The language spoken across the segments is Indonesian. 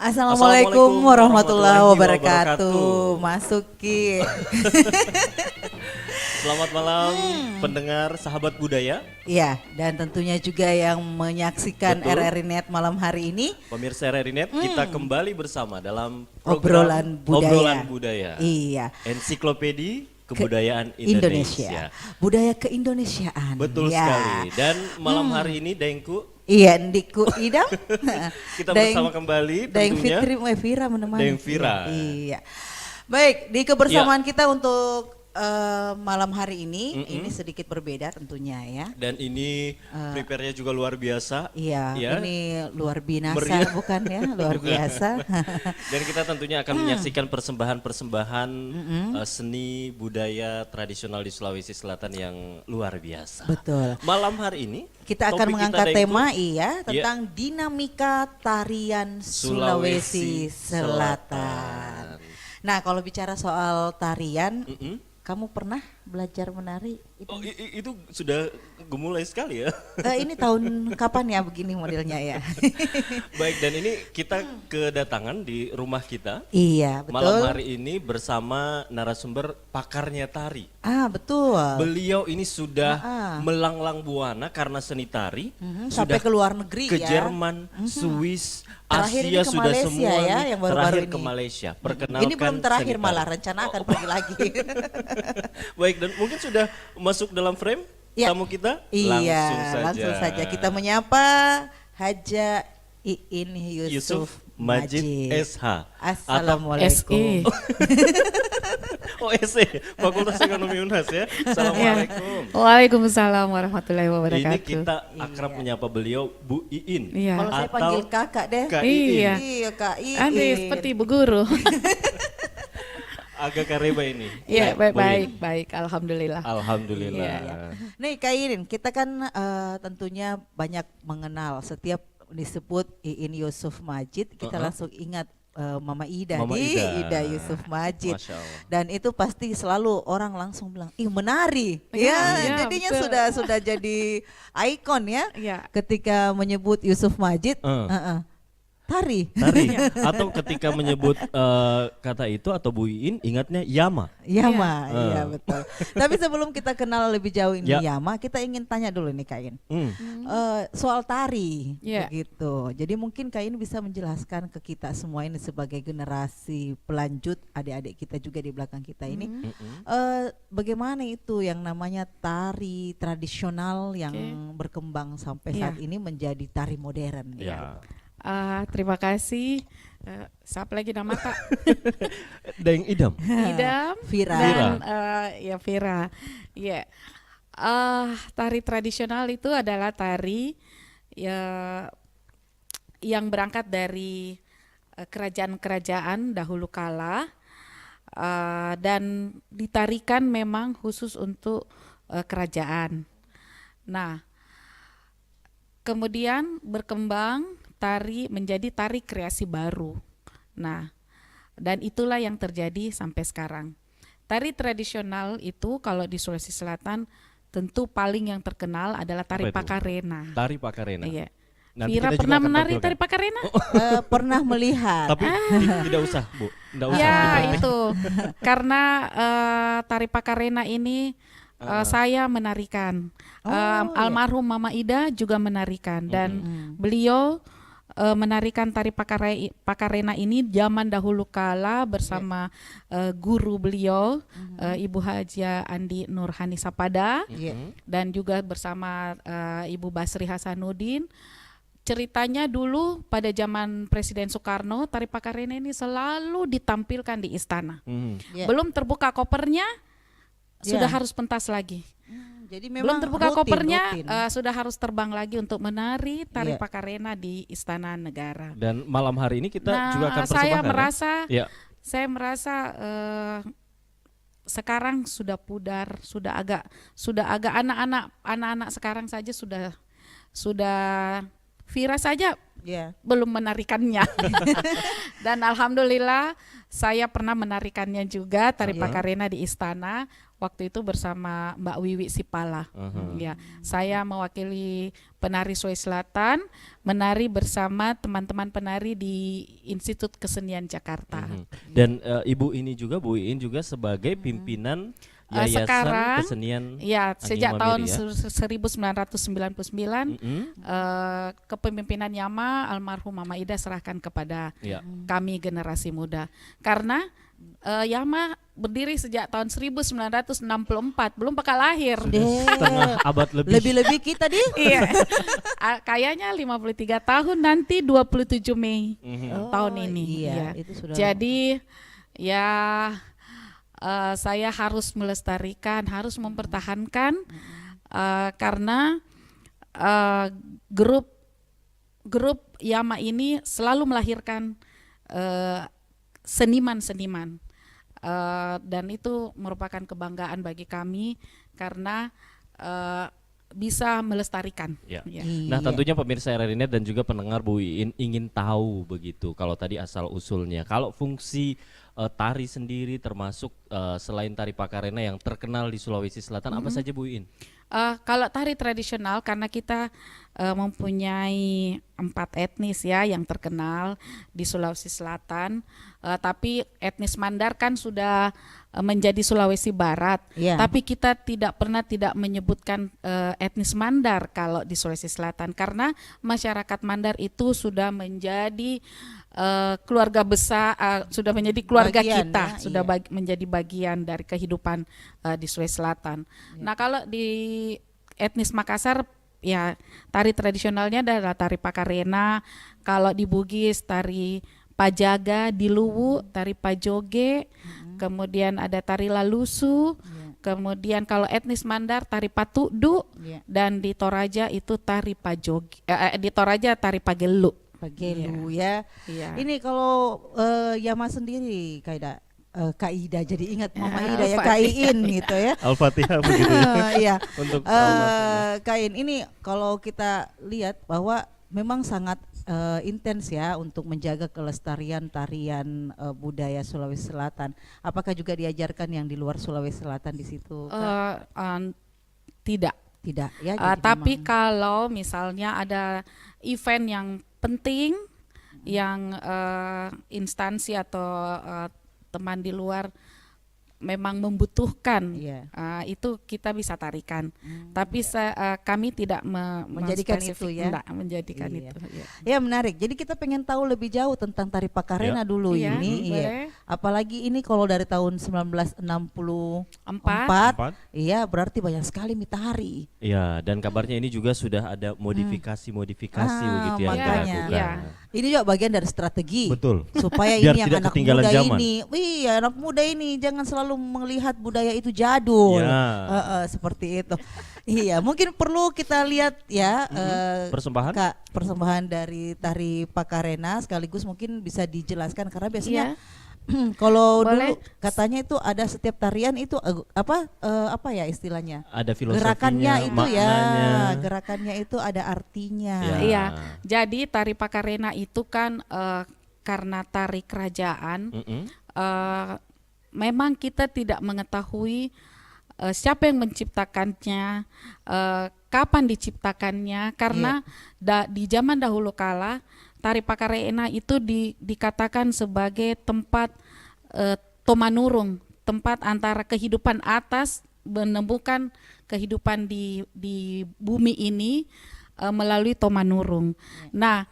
Assalamualaikum warahmatullahi wabarakatuh. Masuki. Selamat malam pendengar sahabat budaya. Iya, dan tentunya juga yang menyaksikan Betul. RRI Net malam hari ini. Pemirsa RRI Net, kita kembali bersama dalam program Obrolan Budaya. Budaya. Iya. Ensiklopedi Kebudayaan Indonesia. Budaya keindonesiaan. Betul Ya. sekali. Dan malam hari ini Dengku, Iya, Ndiku Idam. kita bersama kembali Deng tentunya. Fitri Vira menemani. Deng Vira. Iya. Baik, di kebersamaan kita untuk malam hari ini sedikit berbeda tentunya ya. Dan ini prepare-nya juga luar biasa. Iya, Ya. ini luar binasa Meriah. bukan ya, luar Bukan. biasa. Dan kita tentunya akan menyaksikan persembahan-persembahan seni budaya tradisional di Sulawesi Selatan yang luar biasa. Betul. Malam hari ini Kita akan topik mengangkat Dengku, tema tentang dinamika tarian Sulawesi Selatan. Nah, kalau bicara soal tarian, kamu pernah belajar menari? Oh, itu sudah gemulai sekali ya. Ini tahun kapan ya begini modelnya ya? Baik, dan ini kita kedatangan di rumah kita Iya, betul. malam hari ini bersama narasumber pakarnya tari. Ah, betul. Beliau ini sudah melanglang buana karena seni tari, Sampai ke luar negeri ke ya. Jerman, Swiss, Terakhir Asia ini ke sudah Malaysia semua ya, nih. yang baru-baru Terakhir ini. ke Malaysia. Perkenalkan Ini belum terakhir seni malah, tari. rencana akan pergi lagi. Baik, dan mungkin sudah masuk dalam frame Ya. tamu kita? Iya, langsung saja kita menyapa Haja Iin Yusuf Majid SH. Assalamualaikum. Oh, SE, Fakultas Ekonomi Unas ya. Assalamualaikum. Waalaikumsalam warahmatullahi wabarakatuh. Ini kita akrab menyapa beliau Bu Iin. Iya. Kalau saya Atau panggil kakak deh. Kak Iin. Iya. Iya, Kak Iin. Anda seperti ibu guru. Agak kareba ini. Iya, Bu Iin. baik, alhamdulillah. Alhamdulillah. Iya. Nih Kak Iin, kita kan tentunya banyak mengenal. Setiap disebut Iin Yusuf Majid, kita langsung ingat Mama Ida Mama nih, Ida. Ida Yusuf Majid. Masya Allah. Dan itu pasti selalu orang langsung bilang, ih menari. Iya, Ya, iya, jadinya betul. sudah jadi ikon ya. Iya. Ketika menyebut Yusuf Majid, tari. Tari. Atau ketika menyebut kata itu atau Bu Iin ingatnya Yama. Yama, iya betul. Tapi sebelum kita kenal lebih jauh ini Ya. Yama, kita ingin tanya dulu nih Kak Iin. Soal tari, Ya. begitu. Jadi mungkin Kak Iin bisa menjelaskan ke kita semua ini sebagai generasi pelanjut, adik-adik kita juga di belakang kita ini, bagaimana itu yang namanya tari tradisional yang berkembang sampai Ya. saat ini menjadi tari modern. Ya. Terima kasih. Siapa lagi nama Kak? Deng Idam. Idam Vira. dan ya Vira. Iya. Tari tradisional itu adalah tari yang berangkat dari kerajaan-kerajaan dahulu kala dan ditarikan memang khusus untuk kerajaan. Nah, kemudian berkembang tari menjadi tari kreasi baru. Nah, dan itulah yang terjadi sampai sekarang. Tari tradisional itu kalau di Sulawesi Selatan tentu paling yang terkenal adalah tari Apa itu? Pakarena. Tari Pakarena. Iya. Nanti Vira kita juga pernah akan menari tampilkan. tari Pakarena? Pernah melihat. Tapi tidak usah, Bu. Tidak usah. Ya diperhatikan. itu karena tari Pakarena ini saya menarikan. Almarhum Mama Ida juga menarikan dan beliau menarikan tari Pakarena ini zaman dahulu kala bersama guru beliau Ibu Haja Andi Nurhani Sapada dan juga bersama Ibu Basri Hasanuddin. Ceritanya dulu pada zaman Presiden Soekarno tari Pakarena ini selalu ditampilkan di istana. Ya. Belum terbuka kopernya sudah Ya. harus pentas lagi. Jadi Belum memang terbuka kopernya rutin. sudah harus terbang lagi untuk menari tari Iya. Pakarena di Istana Negara. Dan malam hari ini kita Nah, juga akan saya persembahkan. merasa Ya. saya merasa sekarang sudah pudar, sudah agak anak-anak sekarang saja sudah Vira saja Iya. belum menarikannya. Dan alhamdulillah saya pernah menarikannya juga tari Pakarena di istana waktu itu bersama Mbak Wiwi Sipala. Ya, saya mewakili penari Sulawesi Selatan menari bersama teman-teman penari di Institut Kesenian Jakarta. Dan Ibu ini juga Bu Iin juga sebagai pimpinan Yayasan Sekarang, Kesenian ya sejak tahun Mamiri, 1999 kepemimpinan Yama almarhum Mama Ida serahkan kepada kami generasi muda. Karena Yama berdiri sejak tahun 1964, belum bakal lahir. setengah abad lebih. Lebih-lebih kita di. Iya. Kayaknya 53 tahun nanti 27 Mei tahun ini. Iya, itu sudah. Jadi ya saya harus melestarikan, harus mempertahankan karena grup Yama ini selalu melahirkan seniman-seniman dan itu merupakan kebanggaan bagi kami karena bisa melestarikan. Ya. Ya. Nah tentunya pemirsa RRI Net dan juga pendengar Bu Iin ingin tahu begitu kalau tadi asal usulnya. Kalau fungsi tari sendiri termasuk selain tari Pakarena yang terkenal di Sulawesi Selatan apa saja Bu Iin? Kalau tari tradisional karena kita mempunyai 4 etnis ya yang terkenal di Sulawesi Selatan, tapi etnis Mandar kan sudah menjadi Sulawesi Barat, tapi kita tidak pernah tidak menyebutkan etnis Mandar kalau di Sulawesi Selatan karena masyarakat Mandar itu sudah menjadi keluarga besar, sudah menjadi keluarga bagian, kita, sudah menjadi bagian dari kehidupan di Sulawesi Selatan. Nah kalau di etnis Makassar ya tari tradisionalnya adalah tari Pakarena, kalau di Bugis tari Pajaga, di Luwu tari Pajoge, kemudian ada tari Lalusu, kemudian kalau etnis Mandar tari Patudu, dan di Toraja itu tari Pajoge, di Toraja tari Pagelu. Pagelu ya. Ini kalau Yama sendiri Kak Ida jadi ingat Mama Ida ya Kak Iin gitu ya. Al-Fatihah begitu ya. Iya. Untuk Kak Iin ini kalau kita lihat bahwa memang sangat intens ya untuk menjaga kelestarian tarian budaya Sulawesi Selatan. Apakah juga diajarkan yang di luar Sulawesi Selatan di situ? Tidak ya. Tapi kalau misalnya ada event yang penting yang instansi atau teman di luar memang membutuhkan, itu kita bisa tarikan. Tapi kami tidak menjadikan itu ya. Enggak, menjadikan itu. Ya menarik. Jadi kita pengen tahu lebih jauh tentang tari Pakarena dulu ini. Apalagi ini kalau dari tahun 1964. Iya, berarti banyak sekali mitari. Iya, dan kabarnya ini juga sudah ada modifikasi begitu yang dilakukan. Ini juga bagian dari strategi. Betul. Supaya biar ini yang tidak anak muda zaman. anak muda ini jangan selalu melihat budaya itu jadul. Seperti itu. Iya, mungkin perlu kita lihat ya persembahan dari tari Pakarena sekaligus mungkin bisa dijelaskan karena biasanya kalau dulu katanya itu ada setiap tarian itu apa ya istilahnya? Ada filosofinya, gerakannya itu maknanya. Gerakannya itu ada artinya. Iya. Jadi tari Pakarena itu kan karena tari kerajaan, memang kita tidak mengetahui siapa yang menciptakannya, kapan diciptakannya, karena di zaman dahulu kala tari Pakarena itu dikatakan sebagai tempat tomanurung, tempat antara kehidupan atas menemukan kehidupan di bumi ini melalui tomanurung. Nah,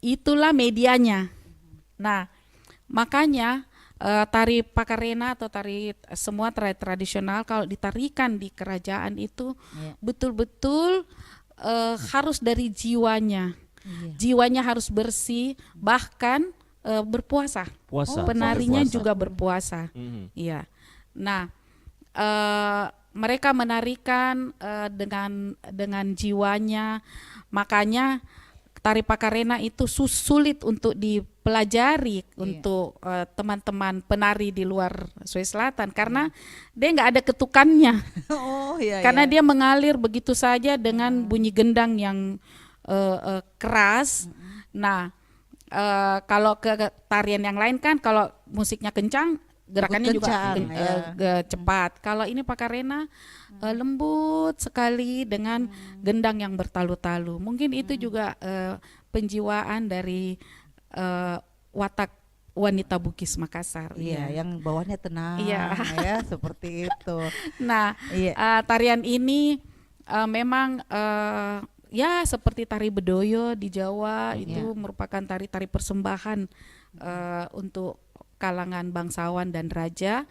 itulah medianya. Nah, makanya tari Pakarena atau semua tari tradisional kalau ditarikan di kerajaan itu betul-betul harus dari jiwanya. Jiwanya harus bersih, bahkan berpuasa. Penarinya juga berpuasa. Iya. Nah, mereka menarikan dengan jiwanya. Makanya tari Pakarena itu sulit untuk dipelajari untuk teman-teman penari di luar Sulawesi Selatan karena dia nggak ada ketukannya. Karena dia mengalir begitu saja dengan bunyi gendang yang keras. Nah, kalau ke tarian yang lain kan kalau musiknya kencang gerakannya juga kencang, ya. cepat. Kalau ini Pakarena lembut sekali dengan gendang yang bertalu-talu. Mungkin itu juga penjiwaan dari watak wanita Bugis Makassar. Iya, yang bawahnya tenang, Iya. ya seperti itu. Nah, Iya. tarian ini memang ya seperti tari bedoyo di Jawa itu merupakan tari-tari persembahan untuk kalangan bangsawan dan raja.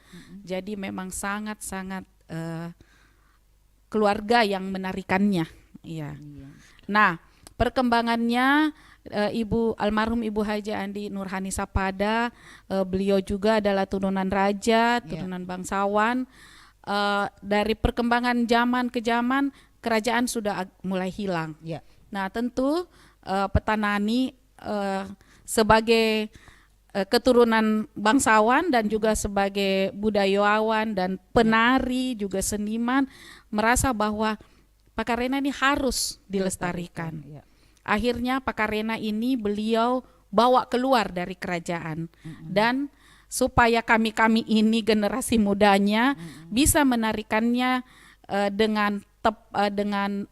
Jadi memang sangat-sangat keluarga yang menarikannya. Iya. Nah, perkembangannya almarhum Ibu Haji Andi Nurhani Sapada, beliau juga adalah turunan raja, turunan bangsawan. Dari perkembangan zaman ke zaman, kerajaan sudah mulai hilang. Nah, tentu Petanani sebagai keturunan bangsawan dan juga sebagai budayawan dan penari juga seniman merasa bahwa Pakarena ini harus dilestarikan. Akhirnya Pakarena ini beliau bawa keluar dari kerajaan dan supaya kami ini generasi mudanya bisa menarikannya dengan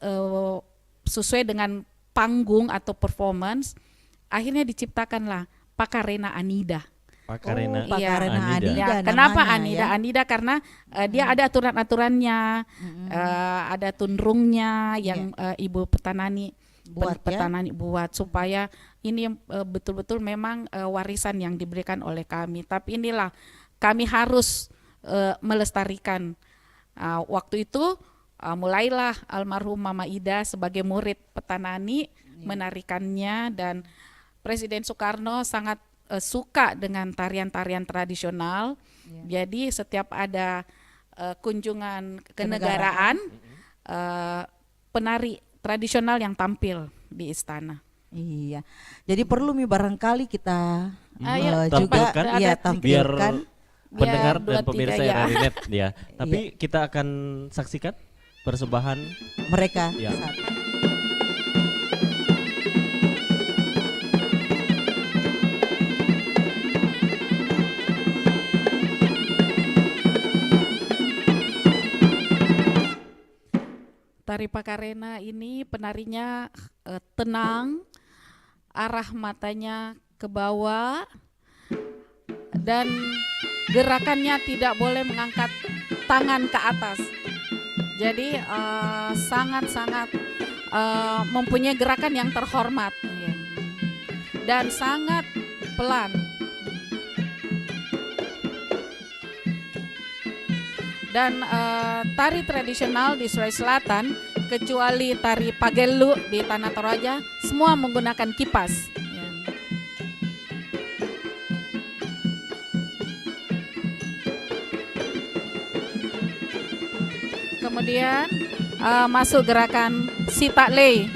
sesuai dengan panggung atau performance, akhirnya diciptakanlah Pakarena Anida. Pakarena Pakarena Anida. Anida. Ya, kenapa namanya, Anida? Karena dia ada aturan-aturannya, ada tunrungnya yang Ibu Petanani buat supaya ini betul-betul memang warisan yang diberikan oleh kami. Tapi inilah kami harus melestarikan. Waktu itu mulailah almarhum Mama Ida sebagai murid Petanani menarikannya, dan Presiden Soekarno sangat suka dengan tarian-tarian tradisional. Jadi setiap ada kunjungan kenegaraan, penari tradisional yang tampil di istana. Iya. Jadi perlu barangkali kita juga tampilkan, biar pendengar dan 2, 3, pemirsa ya. RRI Net ya. Tapi kita akan saksikan persembahan mereka. Tari Pakarena ini penarinya tenang, arah matanya ke bawah, dan gerakannya tidak boleh mengangkat tangan ke atas. Jadi sangat-sangat mempunyai gerakan yang terhormat dan sangat pelan. Dan tari tradisional di Sulawesi Selatan, kecuali tari Pagelu di Tanah Toraja, semua menggunakan kipas. Kemudian masuk gerakan Sitaklei.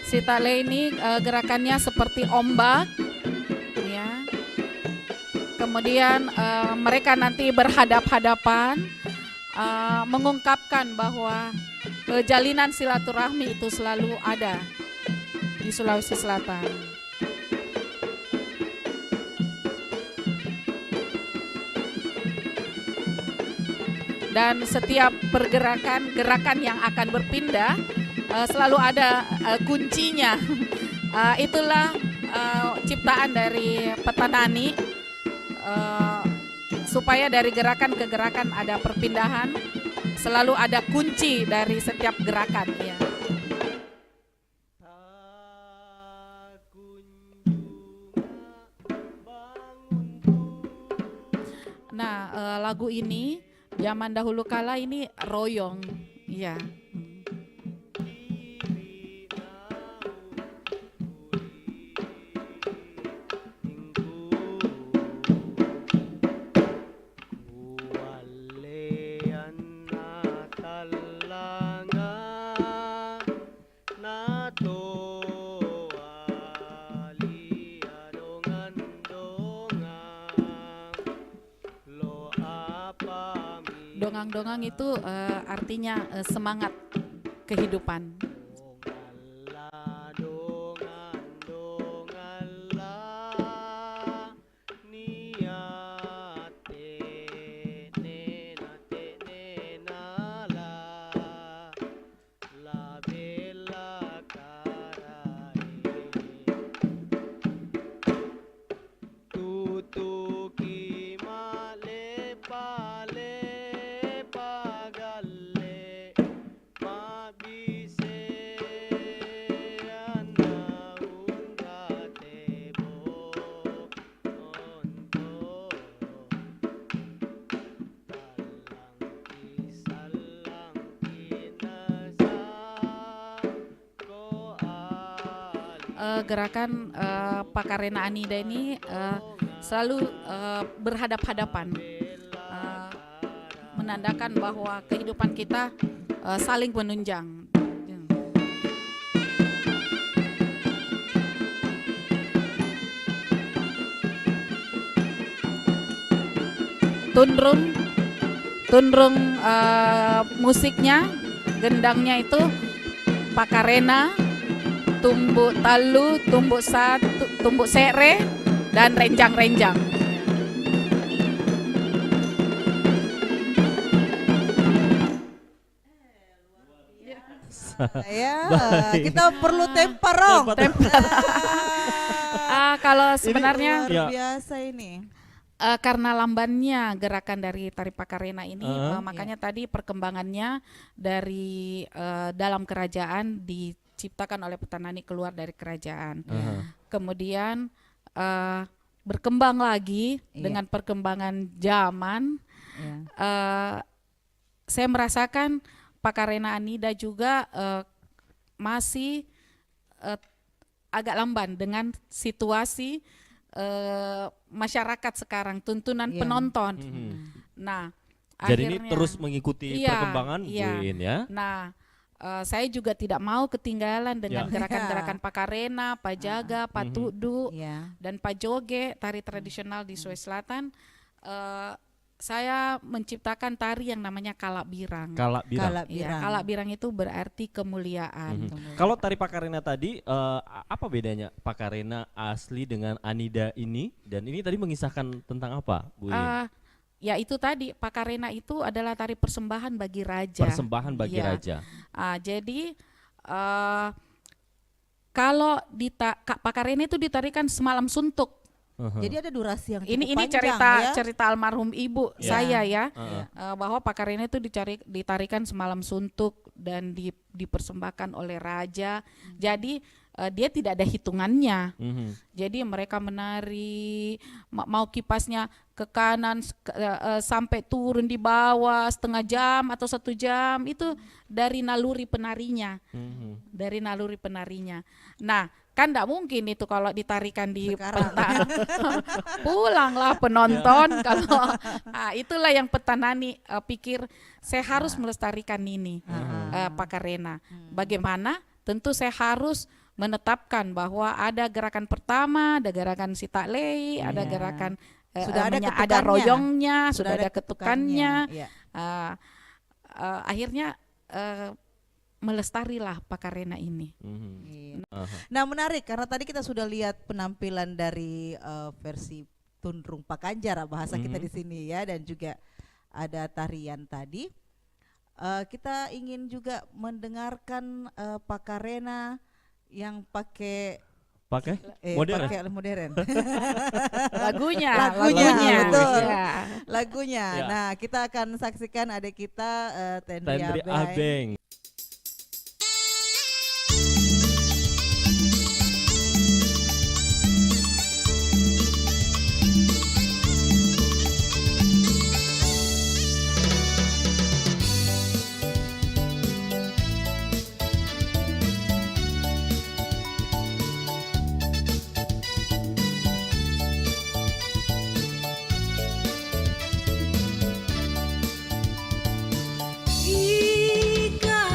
Sitaklei ini gerakannya seperti ombak, ya. Kemudian mereka nanti berhadap-hadapan, mengungkapkan bahwa jalinan silaturahmi itu selalu ada di Sulawesi Selatan. Dan setiap gerakan yang akan berpindah selalu ada kuncinya. Itulah ciptaan dari Petanani, supaya dari gerakan ke gerakan ada perpindahan, selalu ada kunci dari setiap gerakan. Ya. Nah, lagu ini zaman dahulu kala ini royong, ya. Dongang-dongang itu artinya semangat kehidupan. Gerakan Pakarena Anida ini selalu berhadap-hadapan, menandakan bahwa kehidupan kita saling menunjang. Tundrung musiknya, gendangnya itu Pakarena, tumbuk talu, tumbuk satu, tumbuk sere, dan renjang-renjang. Ya, kita perlu temparong. Kalau sebenarnya luar biasa ini. Karena lambannya gerakan dari tari Pakarena ini, makanya tadi perkembangannya dari dalam kerajaan diciptakan oleh Petanani keluar dari kerajaan. Kemudian berkembang lagi dengan perkembangan zaman. Saya merasakan Pakarena Anida juga masih agak lamban dengan situasi masyarakat sekarang, tuntunan penonton. Nah, jadi akhirnya, ini terus mengikuti perkembangan Bu Iin ya. Nah, saya juga tidak mau ketinggalan dengan gerakan-gerakan Pakarena, Pajaga, Patudu, dan Pajoge, tari tradisional di Sulawesi Selatan. Saya menciptakan tari yang namanya Kalak Birang. Kalak Birang. Ya, Kalak Birang itu berarti kemuliaan. Kalau tari Pakarena tadi, apa bedanya Pakarena asli dengan Anida ini? Dan ini tadi mengisahkan tentang apa, Bu Iin? Ya itu tadi, Pakarena itu adalah tari persembahan bagi raja. Persembahan bagi raja. Jadi kalau Pakarena itu ditarikan semalam suntuk. Jadi ada durasi yang cukup ini panjang, cerita almarhum ibu saya ya, bahwa Pakarena itu ditarikan semalam suntuk dan dipersembahkan oleh raja. Jadi dia tidak ada hitungannya. Jadi mereka menari, mau kipasnya ke kanan sampai turun di bawah setengah jam atau 1 jam, itu dari naluri penarinya. Dari naluri penarinya. Nah, kan tidak mungkin itu kalau ditarikan di pentas. Pulanglah penonton. Kalau itulah yang Petanani pikir, saya harus melestarikan ini Pakarena. Bagaimana? Tentu saya harus menetapkan bahwa ada gerakan pertama, ada gerakan Sitaklei, ada gerakan ada royongnya, sudah ada ketukannya. Akhirnya melestarilah Pakarena ini. Nah, menarik karena tadi kita sudah lihat penampilan dari versi Tundrung Pakanjara, bahasa kita di sini ya, dan juga ada tarian tadi. Kita ingin juga mendengarkan Pakarena yang pakai modern. Lagunya, betul. Ya. Lagunya. Ya. Nah, kita akan saksikan adik kita Tendri Tendri Abeng. Ika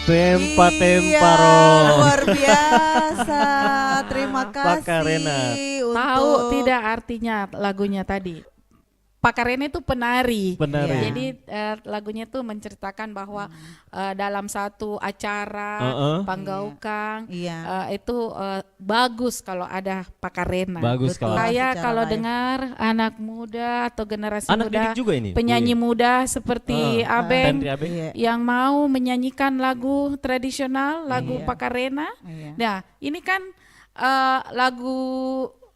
Tempa-tempa Iya, Ro. luar biasa. Terima kasih. Pakarena. Tahu tidak artinya lagunya tadi? Pakarena itu penari. Penari. Iya. Jadi lagunya itu menceritakan bahwa dalam satu acara panggaukang Iya. itu bagus kalau ada pakarena. Bagus Betul. kalau Saya Secara kalau live. dengar anak muda atau generasi anak muda, didik juga ini. penyanyi Bu, muda seperti Abeng Tendri Abeng. Iya. yang mau menyanyikan lagu tradisional, lagu pakarena. Iya. Nah, ini kan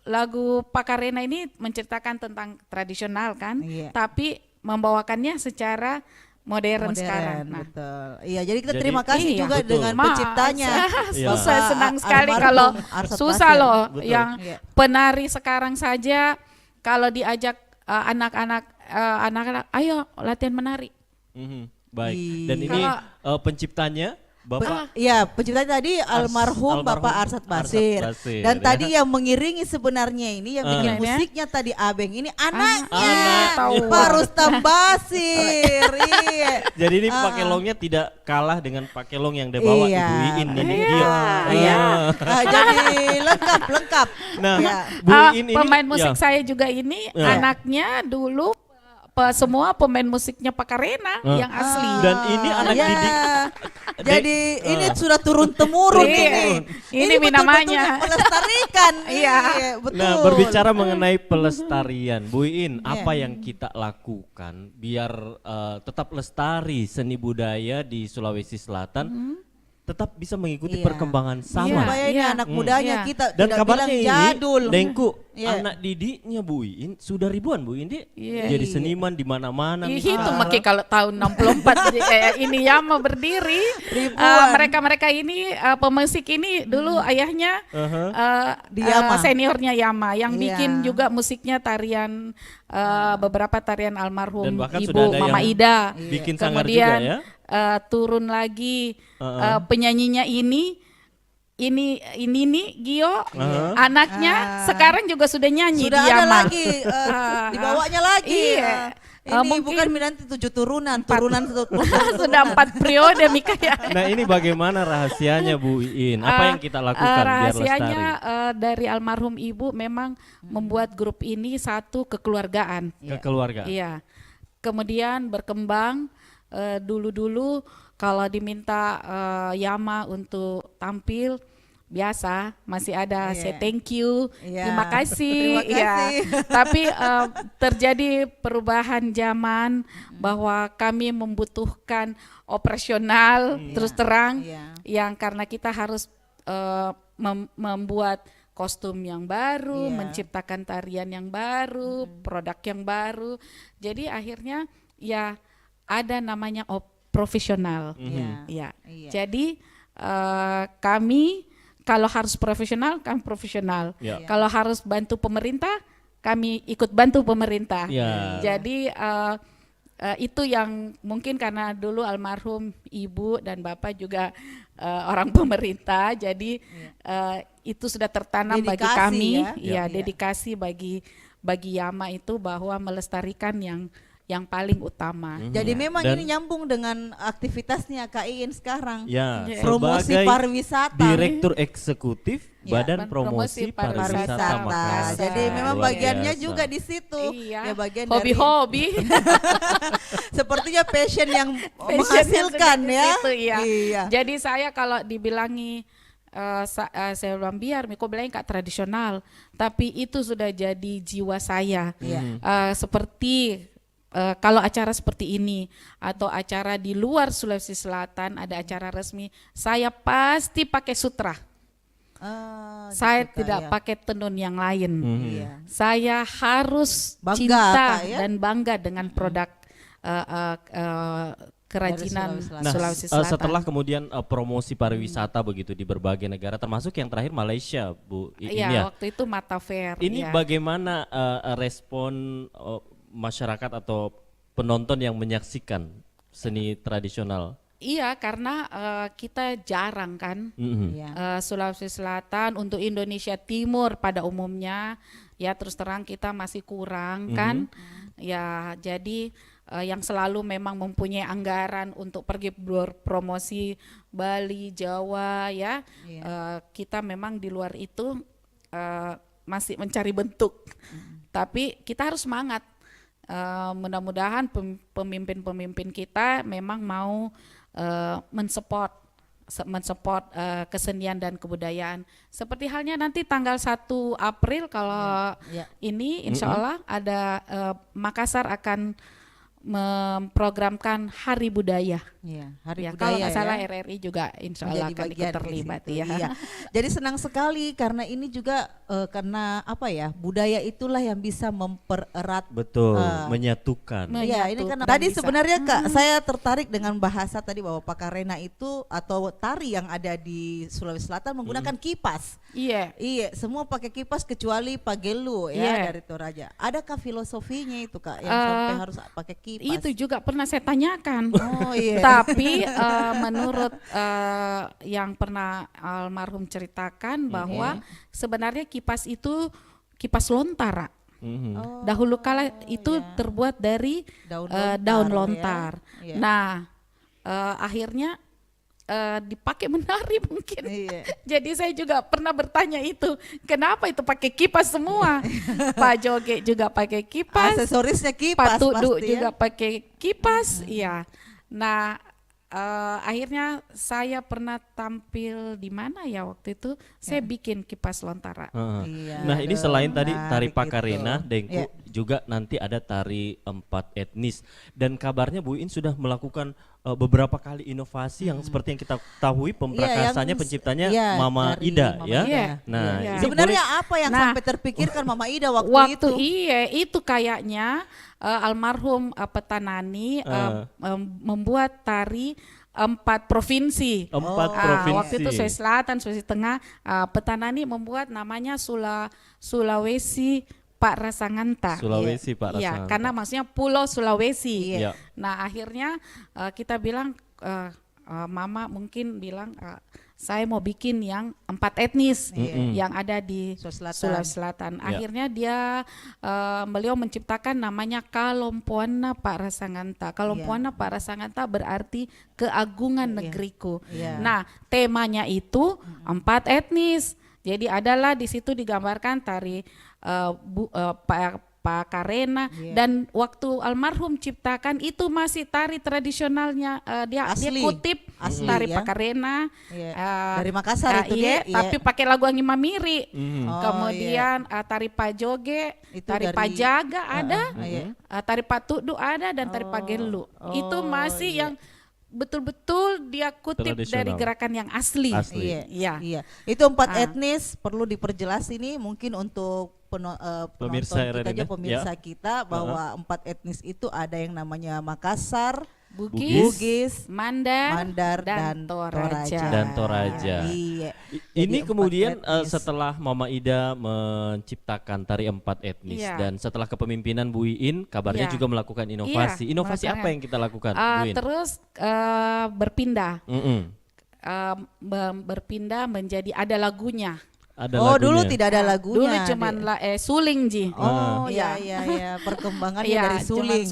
lagu pakarena ini menceritakan tentang tradisional kan, Iya. tapi membawakannya secara modern sekarang. Nah, Betul. Iya, jadi kita Jadi- terima kasih Iya. juga Betul. dengan penciptanya. Iya. Bapak Saya senang sekali almarhum kalau Arsat susah Basir. loh Betul. yang Iya. penari sekarang saja kalau diajak anak-anak, ayo latihan menari. Baik. Iya. Dan ini Kalau- penciptanya Bapak Iya, penciptanya tadi almarhum Bapak Arsat Basir. Basir, Dan ya. tadi yang mengiringi sebenarnya ini yang bikin Iya. musiknya tadi Abeng ini anaknya. Tahu. Pak Rustam Basir. Iya. Jadi ini pakelongnya tidak kalah dengan pakelong yang dibawa Iya. Ibu Iin dan Iya. Gio. Iya. Jadi lengkap. Nah, Iya. Bu Iin ini Pemain musik ya. saya juga ini Ya. anaknya dulu semua pemain musiknya pakarena yang asli. Dan ini anak Iya. didik. Jadi ini sudah turun temurun Iya. ini. Ini namanya. Melestarikan. Iya. Betul. Nah, berbicara mengenai pelestarian, Bu Iin, Iya. apa yang kita lakukan biar tetap lestari seni budaya di Sulawesi Selatan, tetap bisa mengikuti Iya. perkembangan Iya. zaman. Supaya ini Iya. anak mudanya Iya. kita Dan tidak kabarnya bilang ini, jadul. Dengku, Iya. anak didiknya Bu Iin sudah ribuan Bu Iin, Iya. jadi seniman di mana-mana. Itu makanya kalau tahun 64 jadi kayak ini Yama berdiri. Ribuan. Mereka-mereka ini pemusik ini dulu ayahnya Di Yama. seniornya Yama yang Iya. bikin juga musiknya tarian beberapa tarian almarhum Dan bahkan Ibu sudah ada Mama yang Ida. bikin sanggar Kemudian juga ya. turun lagi penyanyinya ini nih Gio anaknya sekarang juga sudah nyanyi Sudah di ada Yama. lagi dibawanya lagi. Iya. Ini Mungkin- bukan nanti 7 turunan Sudah 4 periode Mika ya. Nah, ini bagaimana rahasianya Bu Iin? Apa yang kita lakukan biar rahasianya lestari? dari almarhum ibu memang membuat grup ini satu kekeluargaan. Ke keluarga. Iya. Kemudian berkembang dulu-dulu kalau diminta Yama untuk tampil biasa masih ada Iya. say thank you, Iya. terima kasih, Terima kasih. ya. Tapi terjadi perubahan zaman bahwa kami membutuhkan operasional terus terang Iya. yang karena kita harus membuat kostum yang baru, Iya. menciptakan tarian yang baru, produk yang baru. Jadi akhirnya ya ada namanya profesional. Iya. Ya. Iya. Jadi kami kalau harus profesional, kami profesional. Ya. Kalau harus bantu pemerintah, kami ikut bantu pemerintah. Ya. Jadi itu yang mungkin karena dulu almarhum ibu dan bapak juga orang pemerintah, jadi itu sudah tertanam bagi Dedikasi kami, ya. ya, Iya. dedikasi bagi Yama itu bahwa melestarikan yang paling utama. Jadi memang Dan- ini nyambung dengan aktivitasnya Kak Iin sekarang. Ya, Promosi sebagai pariwisata. Direktur Eksekutif Ya, Badan Promosi Pariwisata Pariwisata. Makassar. Jadi memang Luar bagiannya biasa. juga di situ. Iya. Ya bagian Hobi-hobi. sepertinya passion yang Passion yang menghasilkan sudah di ya. situ, iya. Iya. Jadi saya kalau dibilangi saya bilang biar Miko bilang nggak tradisional, tapi itu sudah jadi jiwa saya. Iya. Seperti kalau acara seperti ini atau acara di luar Sulawesi Selatan ada acara resmi, saya pasti pakai sutra. Saya Gitu, Kak, tidak ya. pakai tenun yang lain. Iya. Saya harus Bangga, cinta Kak, ya? dan bangga dengan produk kerajinan Dari Sulawesi Selatan. Nah, Sulawesi Selatan. setelah kemudian promosi pariwisata begitu di berbagai negara, termasuk yang terakhir Malaysia, Bu Iin Iya, ya. waktu itu Mata Fair. Ini ya. bagaimana respon masyarakat atau penonton yang menyaksikan seni tradisional? Iya, karena kita jarang kan. Mhm. Iya. Sulawesi Selatan untuk Indonesia Timur pada umumnya ya terus terang kita masih kurang kan. Ya, jadi yang selalu memang mempunyai anggaran untuk pergi berpromosi Bali, Jawa ya. Kita memang di luar itu masih mencari bentuk. Tapi kita harus semangat. Mudah-mudahan pemimpin-pemimpin kita memang mau mensupport kesenian dan kebudayaan. Seperti halnya nanti tanggal 1 April kalau ini insya Allah ada Makassar akan memprogramkan Hari Budaya. Hari Budaya. Kalau nggak salah RRI juga insya Allah akan ikut terlibat ya. Iya. Jadi senang sekali karena ini juga karena apa ya, budaya itulah yang bisa mempererat. Betul, menyatukan. Iya, ini kan tadi sebenarnya Kak, saya tertarik dengan bahasa tadi bahwa Pakarena itu atau tari yang ada di Sulawesi Selatan menggunakan kipas. Iya. Iya, semua pakai kipas kecuali Pagelu ya dari Toraja. Adakah filosofinya itu Kak yang sampai harus pakai kipas? Itu juga pernah saya tanyakan. Oh iya. Tapi menurut yang pernah almarhum ceritakan bahwa sebenarnya kipas itu kipas lontara. Dahulu kala itu terbuat dari daun lontar. Ya. Nah, akhirnya dipakai menari mungkin. Jadi saya juga pernah bertanya itu, kenapa itu pakai kipas semua? Pak Joge juga pakai kipas, aksesorisnya kipas, Pak Tudu pasti juga pakai kipas, iya. Nah, akhirnya saya pernah tampil di mana ya waktu itu, saya bikin kipas lontara. Nah ini selain tadi tari Pakarena, gitu. Dengku, juga nanti ada tari 4 etnis. Dan kabarnya Bu In sudah melakukan beberapa kali inovasi yang seperti yang kita ketahui pemprakasannya, penciptanya Mama Ida Mama ya. Ida. Nah ini sebenarnya boleh- apa yang sampai terpikirkan Mama Ida waktu itu? Itu kayaknya almarhum Petanani membuat tari 4 provinsi. 4 provinsi. Waktu itu Sulawesi Selatan, Sulawesi Tengah, Petanani membuat namanya Sulawesi Pak Rasanganta. Sulawesi Pak Iya, Rasanganta. karena maksudnya Pulau Sulawesi. Iya. Nah akhirnya kita bilang, Mama mungkin bilang, saya mau bikin yang 4 etnis yang ada di Sulawesi Selatan. Akhirnya beliau menciptakan namanya Kalompuana Pak Rasanganta. Kalompuana Pak Rasanganta berarti keagungan negeriku. Nah temanya itu 4 etnis. Jadi adalah di situ digambarkan tari Pakarena dan waktu almarhum ciptakan itu masih tari tradisionalnya, dia kutip tari Pakarena dari Makassar itu tapi pakai lagu Angin Mamiri. Kemudian tari Pajoge, tari Pajaga ada, tari Patudu ada dan tari Pagelu. Itu masih yang betul-betul dia kutip dari gerakan yang asli. Iya. Itu 4 etnis perlu diperjelas ini mungkin untuk pemirsa pemirsa kita bahwa 4 etnis itu ada yang namanya Makassar, Bugis, Mandar dan Toraja. Iya. Ini kemudian setelah Mama Ida menciptakan tari 4 etnis dan setelah kepemimpinan Bu Iin kabarnya juga melakukan inovasi. Inovasi apa yang kita lakukan, Bu Iin? Terus berpindah menjadi ada lagunya. Dulu tidak ada lagunya. Dulu cuman suling Ji. Iya. Perkembangannya dari suling.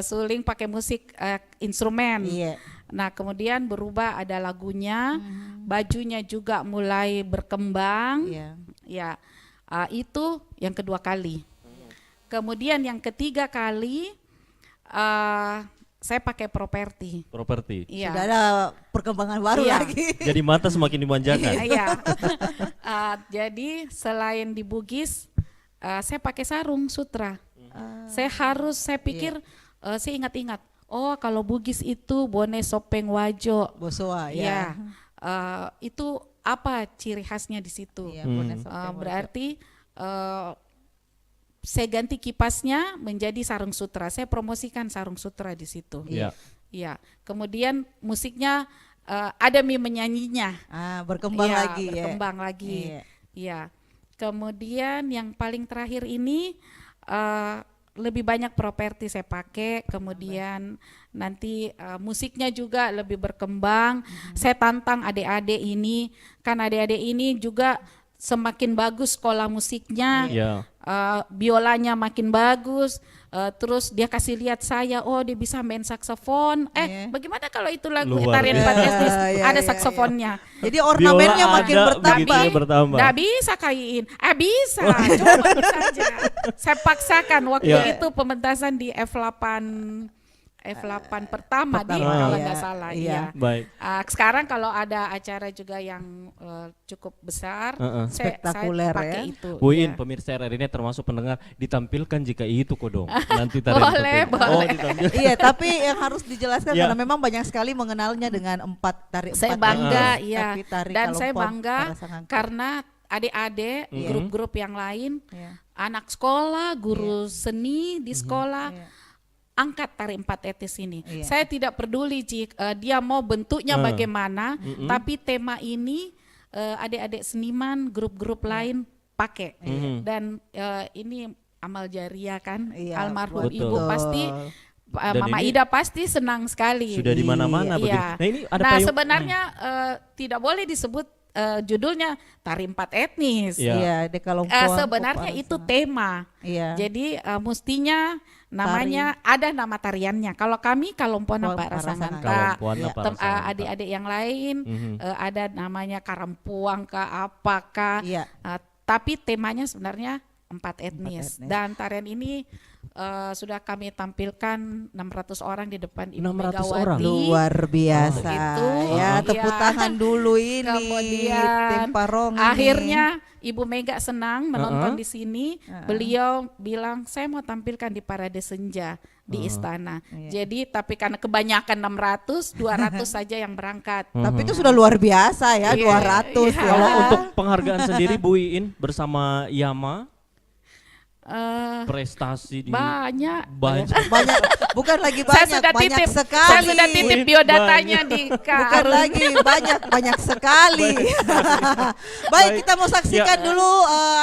Suling pakai musik instrumen. Nah kemudian berubah ada lagunya, bajunya juga mulai berkembang. Itu yang kedua kali. Kemudian yang ketiga kali saya pakai properti. Sudah ada perkembangan baru lagi. Jadi mata semakin dimanjakan. Jadi selain di Bugis, saya pakai sarung sutra. Saya pikir, saya ingat-ingat. Oh kalau Bugis itu bone sopeng wajo. Bosoa itu apa ciri khasnya di situ? Berarti saya ganti kipasnya menjadi sarung sutra. Saya promosikan sarung sutra di situ. Kemudian musiknya ada menyanyinya. Berkembang lagi. Berkembang lagi. Kemudian yang paling terakhir ini lebih banyak properti saya pakai. Kemudian nanti musiknya juga lebih berkembang. Saya tantang adik-adik ini, kan adik-adik ini juga semakin bagus sekolah musiknya, Iya. biolanya makin bagus. Terus dia kasih lihat saya, oh dia bisa main saksofon. Bagaimana kalau itu lagu Luar tarian biasa. 4 etnis Iya, ada iya, saksofonnya? Jadi ornamennya Biola makin ada, bertambah. begitu bertambah. Nggak bisa kaiin. Bisa, coba saja. Saya paksakan waktu Ya. itu pementasan di F8 pertama di Pertama, kalau iya, nggak salah. iya. Iya. Baik. Sekarang kalau ada acara juga yang cukup besar, saya Spektakuler pakai ya. itu. Bu In, iya. pemirsa RRI ini termasuk pendengar, ditampilkan jika itu kok dong. Nanti tarian Boleh, seperti itu. boleh. Oh, ditampilkan. Iya, tapi yang harus dijelaskan Ya. karena memang banyak sekali mengenalnya dengan Saya empat bangga, etnis, iya. tapi tari Dan saya Kalompon, bangga Parasangangke. karena adik-adik, grup-grup yang lain, Iya. anak sekolah, guru seni di sekolah, Iya. angkat tari 4 etnis ini. Iya. Saya tidak peduli dia mau bentuknya bagaimana, tapi tema ini adik-adik seniman, grup-grup lain pakai. Dan ini amal jariah kan, Iya, almarhum betul. ibu pasti, Dan Mama ini Ida pasti senang sekali. Sudah di mana-mana Iya. begitu. Nah, ini ada Nah, payung. sebenarnya tidak boleh disebut judulnya tari 4 etnis. Iya. Iya, di Kalompon. Sebenarnya itu tema. Iya. Jadi mestinya namanya ada nama tariannya. Kalau kami Kalompon Oh, Pak Parasangangke. Rasangangka, Kalompon Iya. apa rasanya? adik-adik yang lain ada namanya Karampuang kah apakah. Iya. Tapi temanya sebenarnya 4 etnis. etnis. Dan tarian ini sudah kami tampilkan 600 orang di depan Ibu 600 Megawati. orang? Luar biasa. Gitu. Ya, Iya. tepuk tangan dulu ini. Kemudian Tim Parong ini. akhirnya Ibu Mega senang menonton di sini. Beliau bilang saya mau tampilkan di Parade Senja di istana. Iya. Jadi tapi karena kebanyakan 600, 200 saja yang berangkat. Tapi itu sudah luar biasa ya, Iya, 200 iya. ya. Kalau untuk penghargaan sendiri Bu Iin bersama Yama, Eh, prestasi di banyak. banyak. Banyak, bukan lagi Saya banyak, sudah banyak titip, sekali. saya sudah titip biodatanya di Kak Bukan Arun. lagi banyak sekali. Baik, kita mau saksikan Ya. dulu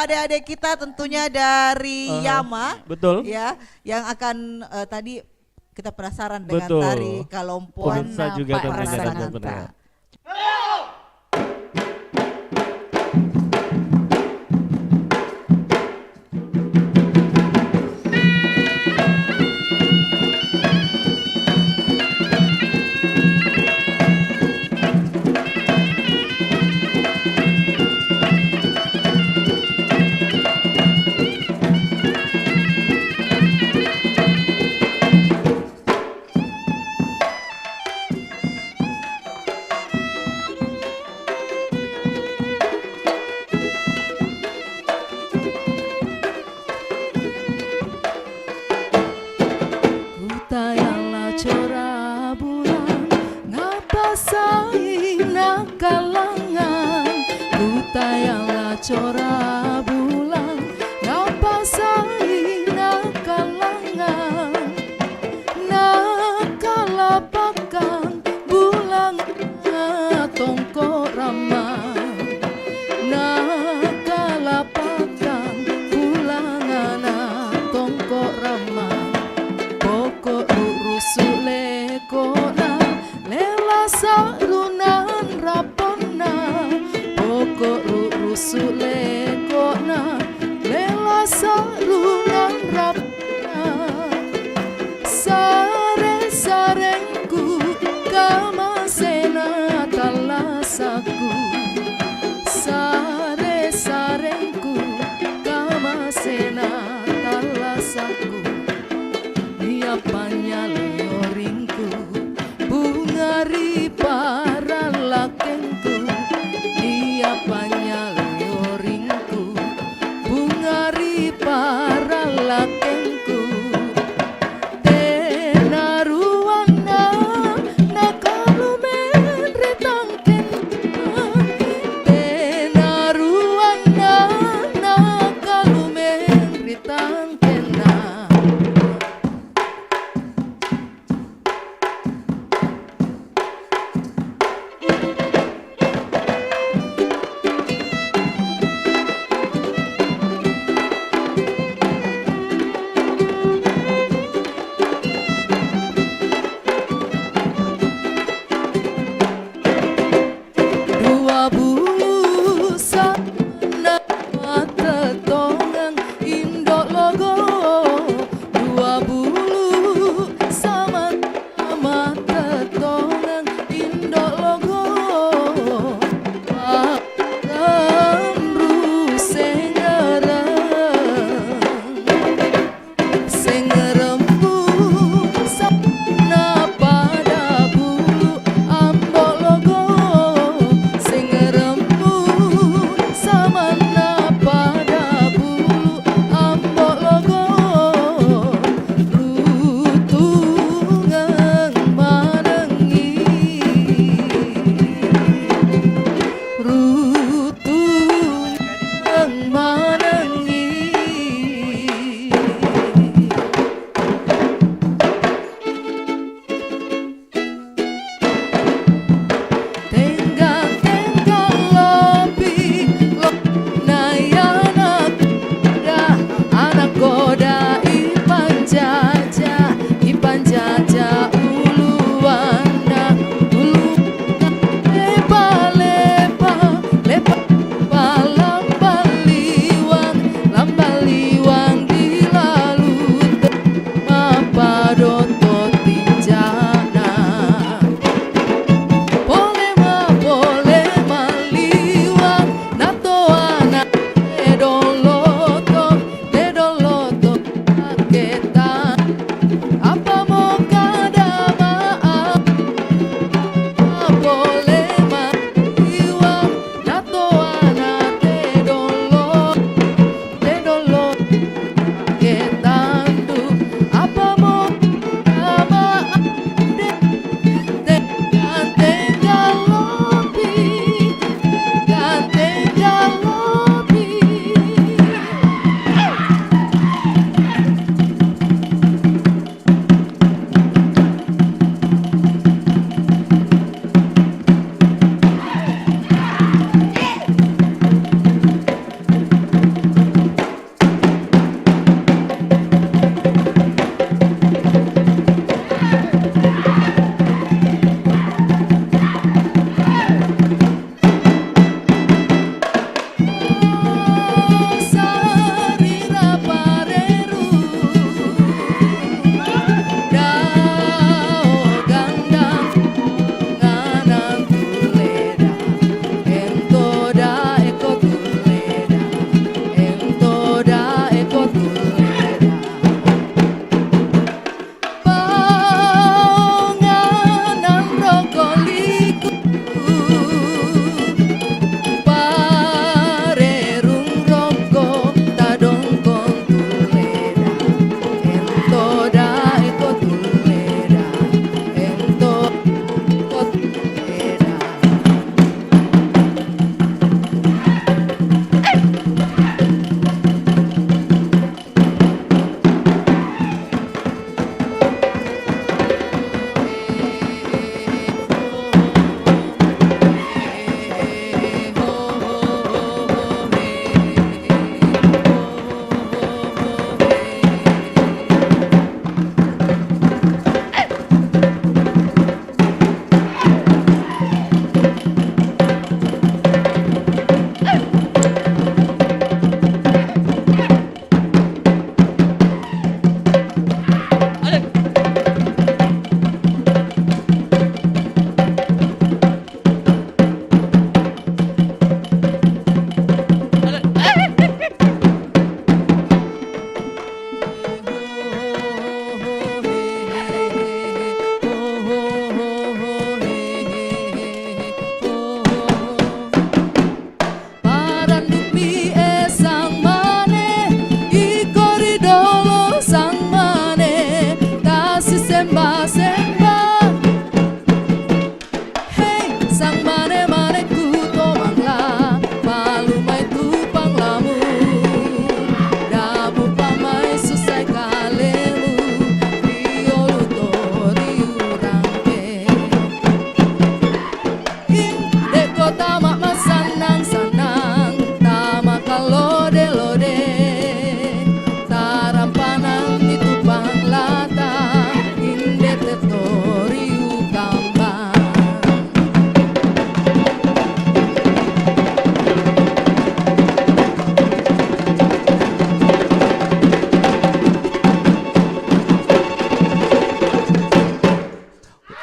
adik-adik kita tentunya dari Yama, Betul. ya, yang akan tadi kita penasaran dengan Betul. tari Kalompon Pemirsa juga Pak tentunya dan Parasangangka. pendengar. Kutayalah cora bulan ngapa sai nakalangan. Kutayalah cora bulan ngapa sai nakalangan. Nakalapakan bulan tongko ramah. Nakalapakan bulan tongko ramah. Pokok rusule kona lela sarunan rapona. Pokok rusule kona lela sarunan rapona. Sare sarengku kamasena talasaku. Sare sarengku kamasena talasaku. Dia panyaling-oringku bungari para lakengku. Dia panyaling-oringku bungari para lakengku. Tenaruana nakalumen retangken. Tenaruana nakalumen retangken. Dua busana